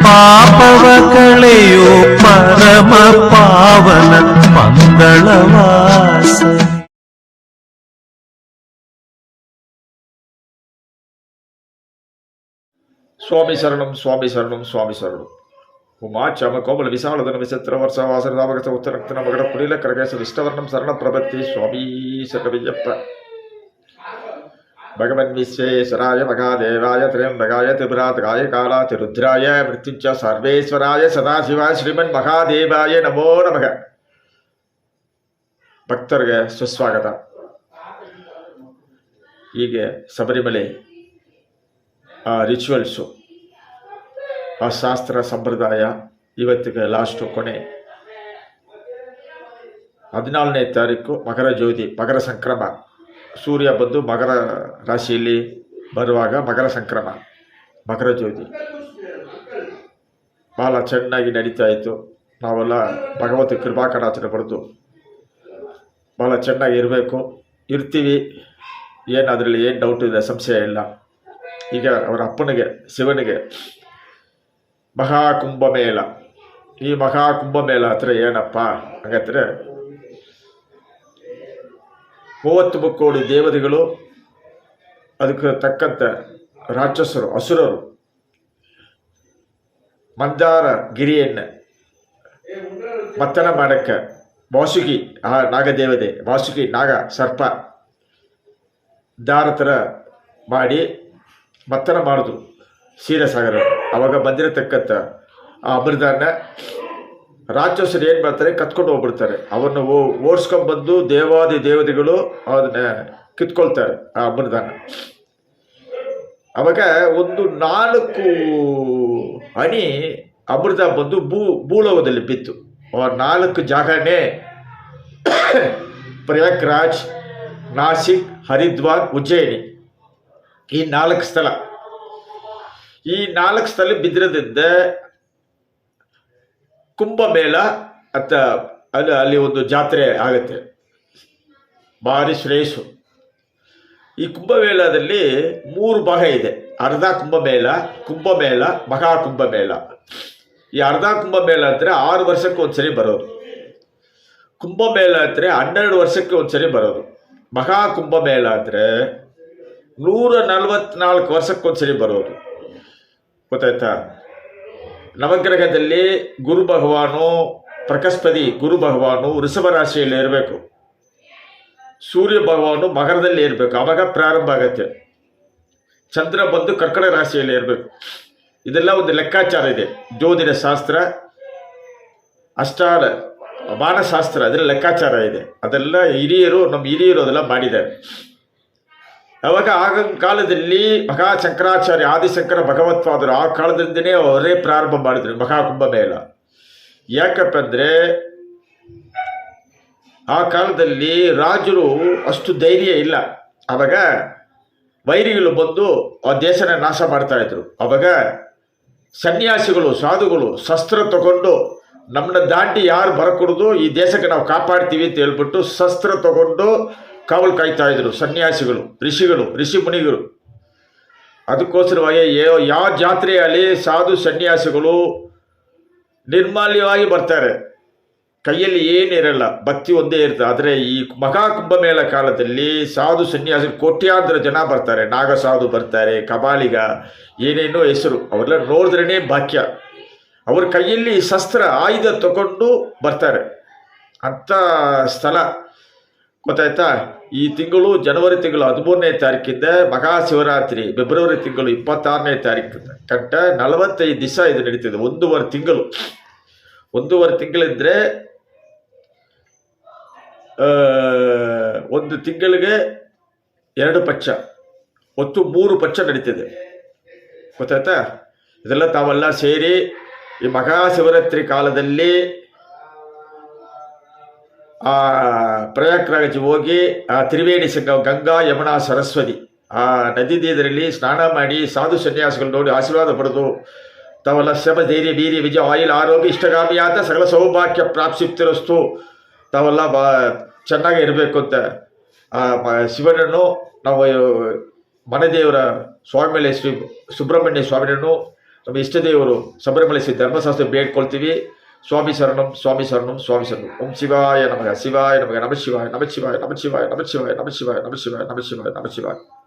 ಪಾಪವ ಕಳೆಯೋ ಪರಮ ಪಾವನ ಮಂಗಳವಾಸನೆ. ಸ್ವಾಮಿ ಶರಣಂ ಸ್ವಾಮಿ ಶರಣಂ ಸ್ವಾಮಿ ಶರಣಂ. ಉಮಾಚಾಮ ಕೋಮಲ ವಿಶಾಲದನ ವಿಚಿತ್ರ ವರ್ಷ ವಾಸನದಾಮಗಸ ಉತ್ತರಕ್ತನ ಮಗಡ ಪುಡಿಲ ಕರಗಸ ವಿಷ್ಣವರ್ಣಂ ಶರಣ ಪ್ರಭತ್ತಿ ಸ್ವಾಮೀ ಶರಣಯ್ಯಪ್ಪ. ಭಗವನ್ ವಿಶ್ವೇಶ್ವರಾಯ ಮಹಾದೇವಾಯ ತ್ರ್ಯಂಬಕಾಯ ತ್ರಿಪುರಾತಕಾಯ ಕಾಲಾತಿ ರುದ್ರಾಯ ಮೃತ್ಯುಂಚ ಸರ್ವೇಶ್ವರಾಯ ಸದಾಶಿವಾಯ ಶ್ರೀಮನ್ ಮಹಾದೇವಾಯ ನಮೋ ನಮಃ. ಭಕ್ತರಿಗೆ ಸುಸ್ವಾಗತ. ಹೀಗೆ ಶಬರಿಮಲೆ ರಿಚುವಲ್ಸು, ಆ ಶಾಸ್ತ್ರ ಸಂಪ್ರದಾಯ ಇವತ್ತಿಗೆ ಲಾಸ್ಟು ಕೊನೆ. 14ನೇ ತಾರೀಕು ಮಕರ ಜ್ಯೋತಿ, ಮಕರ ಸಂಕ್ರಮ. ಸೂರ್ಯ ಬಂದು ಮಕರ ರಾಶಿಯಲ್ಲಿ ಬರುವಾಗ ಮಕರ ಸಂಕ್ರಮ, ಮಕರ ಜ್ಯೋತಿ ಭಾಳ ಚೆನ್ನಾಗಿ ನಡೀತಾ ಇತ್ತು. ನಾವೆಲ್ಲ ಭಗವತಿ ಕೃಪಾಕಟಾಚರಣೆ ಪಡೆದು ಭಾಳ ಚೆನ್ನಾಗಿ ಇರ್ತೀವಿ. ಏನು ಅದರಲ್ಲಿ ಏನು ಡೌಟ್ ಇದೆ, ಸಂಶಯ ಇಲ್ಲ. ಈಗ ಅವರ ಅಪ್ಪನಿಗೆ ಶಿವನಿಗೆ ಮಹಾಕುಂಭಮೇಳ, ಈ ಮಹಾಕುಂಭಮೇಳ ಹತ್ರ ಏನಪ್ಪ ಹಾಗಾದ್ರೆ 30 ಕೋಟಿ ದೇವತೆಗಳು, ಅದಕ್ಕೆ ತಕ್ಕಂಥ ರಾಕ್ಷಸರು, ಅಸುರರು ಮಂದಾರ ಗಿರಿಯನ್ನು ಮತ್ತನ ಮಾಡಕ್ಕೆ ವಾಸುಕಿ, ಆ ನಾಗದೇವತೆ ವಾಸುಕಿ ನಾಗ ಸರ್ಪ ದಾರ ಥರ ಮಾಡಿ ಮತ್ತನ ಮಾಡಿದ್ರು ಕ್ಷೀರಸಾಗರ. ಅವಾಗ ಬಂದಿರತಕ್ಕಂಥ ಆ ಅಮೃತಾನ್ನ ರಾಕ್ಷಸರು ಏನು ಮಾಡ್ತಾರೆ, ಕತ್ಕೊಂಡು ಹೋಗ್ಬಿಡ್ತಾರೆ. ಅವನ್ನು ಓಡಿಸ್ಕೊಂಡ್ಬಂದು ದೇವಾದಿ ದೇವತೆಗಳು ಅದನ್ನ ಕಿತ್ಕೊಳ್ತಾರೆ ಆ ಅಮೃತಾನ್ನ. ಅವಾಗ ಒಂದು 4 ಹನಿ ಅಮೃತ ಬಂದು ಭೂಲೋಕದಲ್ಲಿ ಬಿತ್ತು. 4 ಜಾಗನೇ ಪ್ರಯಾಗ್ರಾಜ್, ನಾಸಿಕ್, ಹರಿದ್ವಾರ್, ಉಜ್ಜಯಿನಿ, ಈ 4 ಸ್ಥಳ. ಈ 4 ಸ್ಥಳ ಬಿದ್ದಿರೋದ್ರಿಂದ ಕುಂಭಮೇಳ ಅಂತ ಅಲ್ಲಿ ಒಂದು ಜಾತ್ರೆ ಆಗುತ್ತೆ, ಭಾರಿ ಶ್ರೇಯಸ್ಸು. ಈ ಕುಂಭಮೇಳದಲ್ಲಿ 3 ಭಾಗ ಇದೆ. ಅರ್ಧ ಕುಂಭಮೇಳ, ಕುಂಭಮೇಳ, ಮಹಾಕುಂಭಮೇಳ. ಈ ಅರ್ಧ ಕುಂಭಮೇಳ ಅಂದರೆ 6 ವರ್ಷಕ್ಕೆ ಒಂದ್ಸರಿ ಬರೋದು. ಕುಂಭಮೇಳ ಅಂದರೆ 12 ವರ್ಷಕ್ಕೆ ಒಂದ್ಸರಿ ಬರೋದು. ಮಹಾಕುಂಭಮೇಳ ಅಂದರೆ 144 ವರ್ಷಕ್ಕೊಂದ್ಸರಿ ಬರೋದು. ಗೊತ್ತಾಯ್ತಾ? ನವಗ್ರಹದಲ್ಲಿ ಗುರು ಭಗವಾನು, ಪ್ರಕಸ್ಪತಿ ಗುರು ಭಗವಾನು ವೃಷಭ ರಾಶಿಯಲ್ಲಿ ಇರಬೇಕು, ಸೂರ್ಯ ಭಗವಾನು ಮಕರದಲ್ಲಿ ಇರಬೇಕು, ಆವಾಗ ಪ್ರಾರಂಭ ಆಗತ್ತೆ. ಚಂದ್ರ ಬಂದು ಕರ್ಕಟ ರಾಶಿಯಲ್ಲಿ ಇರಬೇಕು. ಇದೆಲ್ಲ ಒಂದು ಲೆಕ್ಕಾಚಾರ ಇದೆ. ಜ್ಯೋತಿಷ ಶಾಸ್ತ್ರ, ಅಷ್ಟಾರ ಮಾನಶಾಸ್ತ್ರ, ಅದರ ಲೆಕ್ಕಾಚಾರ ಇದೆ. ಅದೆಲ್ಲ ನಮ್ಮ ಹಿರಿಯರು ಅದೆಲ್ಲ ಮಾಡಿದ್ದಾರೆ. ಅವಾಗ ಆಗಿನ ಕಾಲದಲ್ಲಿ ಮಹಾಶಂಕರಾಚಾರ್ಯ ಆದಿಶಂಕರ ಭಗವತ್ಪಾದರು ಆ ಕಾಲದಿಂದನೇ ಅವರೇ ಪ್ರಾರಂಭ ಮಾಡಿದ್ರು ಮಹಾಕುಂಭಮೇಳ. ಯಾಕಪ್ಪ ಅಂದರೆ ಆ ಕಾಲದಲ್ಲಿ ರಾಜರು ಅಷ್ಟು ಧೈರ್ಯ ಇಲ್ಲ. ಅವಾಗ ವೈರಿಗಳು ಬಂದು ಆ ದೇಶನ ನಾಶ ಮಾಡ್ತಾ ಇದ್ರು. ಅವಾಗ ಸನ್ಯಾಸಿಗಳು, ಸಾಧುಗಳು ಶಸ್ತ್ರ ತಗೊಂಡು ನಮ್ಮನ್ನ ದಾಟಿ ಯಾರು ಬರಕೂಡದು, ಈ ದೇಶಕ್ಕೆ ನಾವು ಕಾಪಾಡ್ತೀವಿ ಅಂತ ಹೇಳ್ಬಿಟ್ಟು ಶಸ್ತ್ರ ತಗೊಂಡು ಕಾವಲು ಕಾಯ್ತಾ ಇದ್ರು ಸನ್ಯಾಸಿಗಳು, ಋಷಿಗಳು, ಋಷಿ ಮುನಿಗಳು. ಅದಕ್ಕೋಸ್ಕರವಾಗಿ ಯಾವ ಜಾತ್ರೆಯಲ್ಲಿ ಸಾಧು ಸನ್ಯಾಸಿಗಳು ನಿರ್ಮಾಲ್ಯವಾಗಿ ಬರ್ತಾರೆ, ಕೈಯಲ್ಲಿ ಏನಿರಲ್ಲ, ಭಕ್ತಿ ಒಂದೇ ಇರ್ತದೆ. ಆದರೆ ಈ ಮಹಾಕುಂಭಮೇಳ ಕಾಲದಲ್ಲಿ ಸಾಧು ಸನ್ಯಾಸಿಗಳು ಕೋಟ್ಯಾಂತರ ಜನ ಬರ್ತಾರೆ. ನಾಗ ಸಾಧು ಬರ್ತಾರೆ, ಕಪಾಲಿಗ, ಏನೇನೋ ಹೆಸರು, ಅವರೆಲ್ಲ ನೋಡಿದ್ರೇ ಭಾಗ್ಯ. ಅವ್ರ ಕೈಯಲ್ಲಿ ಶಸ್ತ್ರ ಆಯುಧ ತಗೊಂಡು ಬರ್ತಾರೆ ಅಂಥ ಸ್ಥಳ. ಗೊತ್ತಾಯ್ತಾ? ಈ ತಿಂಗಳು ಜನವರಿ ತಿಂಗಳು 13ನೇ ತಾರೀಕಿಂದ ಮಹಾಶಿವರಾತ್ರಿ ಫೆಬ್ರವರಿ ತಿಂಗಳು 26ನೇ ತಾರೀಕು ಗಂಟ 45 ದಿವಸ ಇದು ನಡೀತದೆ. 1.5 ತಿಂಗಳು. 1.5 ತಿಂಗಳಿದ್ರೆ 1 ತಿಂಗಳಿಗೆ 2 ಪಕ್ಷ, ಒಟ್ಟು 3 ಪಕ್ಷ ನಡೀತದೆ. ಗೊತ್ತಾಯ್ತಾ? ಇದೆಲ್ಲ ತಾವೆಲ್ಲ ಸೇರಿ ಈ ಮಹಾಶಿವರಾತ್ರಿ ಕಾಲದಲ್ಲಿ ಆ ಪ್ರಯಾಗ್ರಾಜ್ ಹೋಗಿ ಆ ತ್ರಿವೇಣಿ ಸಂಗಮ, ಗಂಗಾ ಯಮುನಾ ಸರಸ್ವತಿ ಆ ನದಿ ನೀರಲ್ಲಿ ಸ್ನಾನ ಮಾಡಿ ಸಾಧು ಸನ್ಯಾಸಿಗಳು ನೋಡಿ ಆಶೀರ್ವಾದ ಪಡೆದು ತಾವೆಲ್ಲ ಶ್ರಮ, ಧೈರ್ಯ, ವೀರ್ಯ, ವಿಜಯ, ಆಯುಲ್, ಆರೋಗ್ಯ, ಇಷ್ಟಗಾಮಿಯಾದ ಸಕಲ ಸೌಭಾಗ್ಯ ಪ್ರಾಪ್ಸಿಪ್ತಿರಸ್ತು, ತಾವೆಲ್ಲ ಚೆನ್ನಾಗಿ ಇರಬೇಕು ಅಂತ ಆ ಶಿವನನ್ನು ನಾವು ಮನೆದೇವರ ಸ್ವಾಮಿಯಲ್ಲಿ ಶ್ರೀ ಸುಬ್ರಹ್ಮಣ್ಯ ಸ್ವಾಮಿಯನ್ನು ನಮ್ಮ ಇಷ್ಟ ದೇವರು ಶಬರಿಮಲೆ ಶ್ರೀ ಧರ್ಮಶಾಸ್ತ್ರ ಬೇಡ್ಕೊಳ್ತೀವಿ. ಸ್ವಾಮಿ ಶರಣಂ ಸ್ವಾಮಿ ಶರಣಂ ಸ್ವಾಮಿ ಶರಣಂ. ಓಂ ಶಿವಾಯ ನಮಃ ಶಿವಾಯ ನಮಃ ನಮ ಶಿವಾಯ ನಮ ಶಿವಾಯ ನಮ ಶಿವಾಯ ನಮ ಶಿವಾಯ ನಮ ಶಿವಾಯ ನಮ ಶಿವಾಯ ನಮ ಶಿವಾಯ ನಮ ಶಿವಾಯ.